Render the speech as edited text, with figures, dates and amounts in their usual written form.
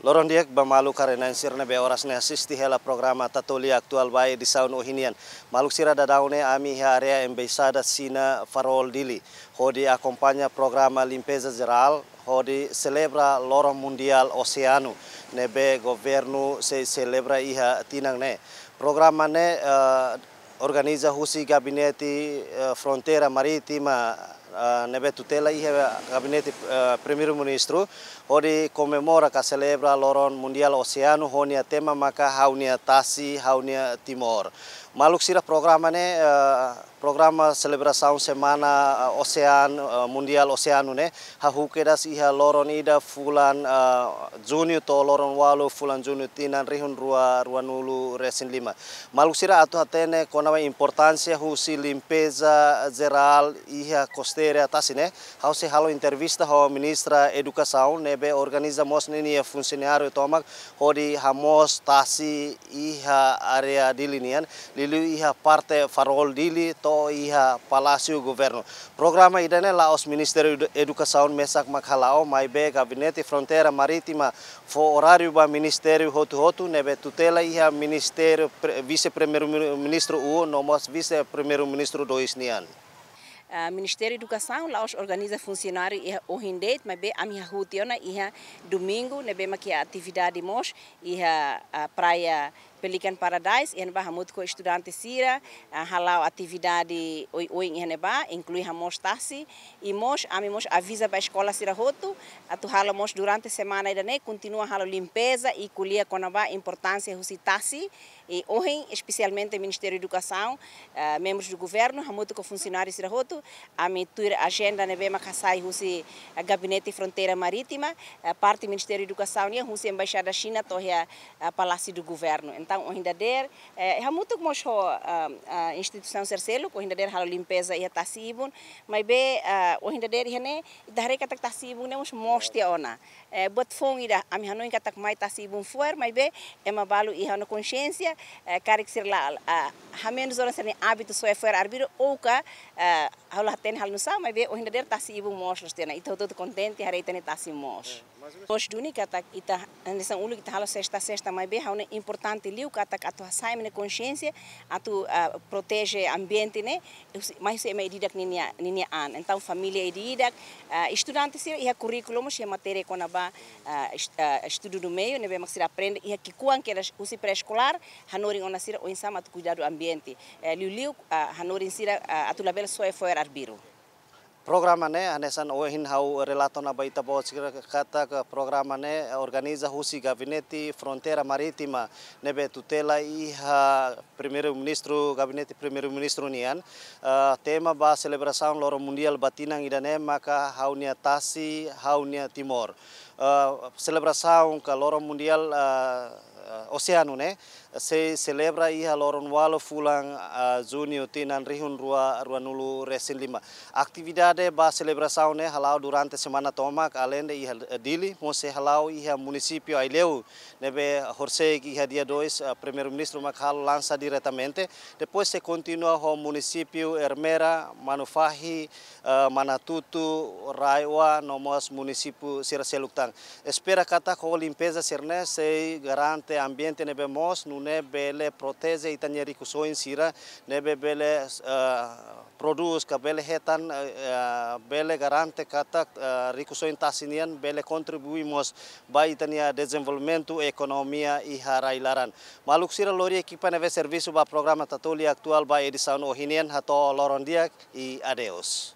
Loron diak ba malu karena sirna be oras ne assisti hela programa tatoli aktual ba edisaun ohinian. Maluk sira da daune ami ha area embaixada sina farol dili. Hodi acompanha programa limpeza geral, hodi celebra loro mundial oceano. Nebe governo se celebra iha tinang ne. Programa ne organiza husi gabinete fronteira marítima nebe tutela iha gabinete primeiro-ministro onde comemora que celebra loron mundial oceano honia tema maka haunia tasi haunia timor. Maluk sira programa ne programa celebração semana oceano mundial oceano ne hahukedas iha loron ida fulan junho to loron walu fulan junho tinan rihun rua nulu resin lima. Maluk sira atu hatene konama importância husi limpeza geral iha costeira tasine hausi halo entrevista ho ministra educação nebe organiza mos nini funcionário tomak hodi hamos tasi iha area dilinian lilu iha parte farol dili to iha palácio governo. Programa idane laos Ministério Educação mesak makhalao mai be gabinete fronteira marítima fo horário ba ministério hotu nebe tutela iha ministério vice primeiro ministro u nomos vice primeiro ministro dois nian. Ministério da Educação lá organiza funcionário e o hindet mas be a minha rotina iha domingo nebe makia atividade mos iha praia Pelican Paradise e neba hamut ko estudante sira halau atividade oi e neba inclui hamos tasi e mos ami mos avisa ba escola sira hotu atu hala mos durante semana ida ne continua halo limpeza e colher conaba importância husi tasi e hoje especialmente Ministério da Educação membros do governo hamut ko funcionários sira hotu ami tur agenda nebe makasai husi gabinete fronteira marítima parte Ministério da Educação ne husi embaixada China tohia palácio do governo. Então, o hindader é muito como a instituição sercelo, o hindader halo limpeza e tasibun, mas be o hindader hene dare katak tasibun nemos moste ona. Bot fong ida ami hanoin katak mai tasibun fuer, mas be ema balu e hano consciência, karik sir la hamen zona sene hábito só fuer arbiro ou ka halo haten hal nusa, mas be o hindader tasibun mos tena. Ito todo contente hare tene tasimos. Hoje duni katak ita nessa ulu kita halo sexta mas be haune importante liu katak atu saimne consciência atu protege ambiente ne mas se medidak ninia an então família edidak estudantes ia currículo ia matéria konaba estudo do meio nebe maksir aprende ia kikuan que usi pré-escolar hanoring ona sira o insama atu cuidado ambiente liu hanoring sira atu label soe foi arbiro. Programa ne anesan ohin hau relato na baita bos kata ke programa ne organiza husi gabinete fronteira marítima nebe tutela iha primeiro ministro gabinete primeiro ministro nian tema ba celebração loro mundial batinang idane maka haunia tasi haunia timor celebração ka loro mundial oceano ne se celebra iha loron walo fulang junho tinan rihun rua nulu resin lima. Aktividade ba celebração ne halau durante semana tomak além de iha dili mose halau iha município aileu nebe horsei iha dia 2 primeiro ministro makhal lança diretamente depois se continua ho município Ermera Manufahi Manatutu Raiwa nomos município Siraseluktang. Espera kata ko limpeza sirne se garante ambiente nebe mos nune bele protege itanya rikusoin sira nebe bele produz ka bele hetan bele garante kata rikusoin tasinian bele contribuimos ba itanya desenvolvimento ekonomia e harailaran. Maluk sira lori equipa nebe serviço ba programa tatoli aktual ba edição ohinian hato loron diak e adeus.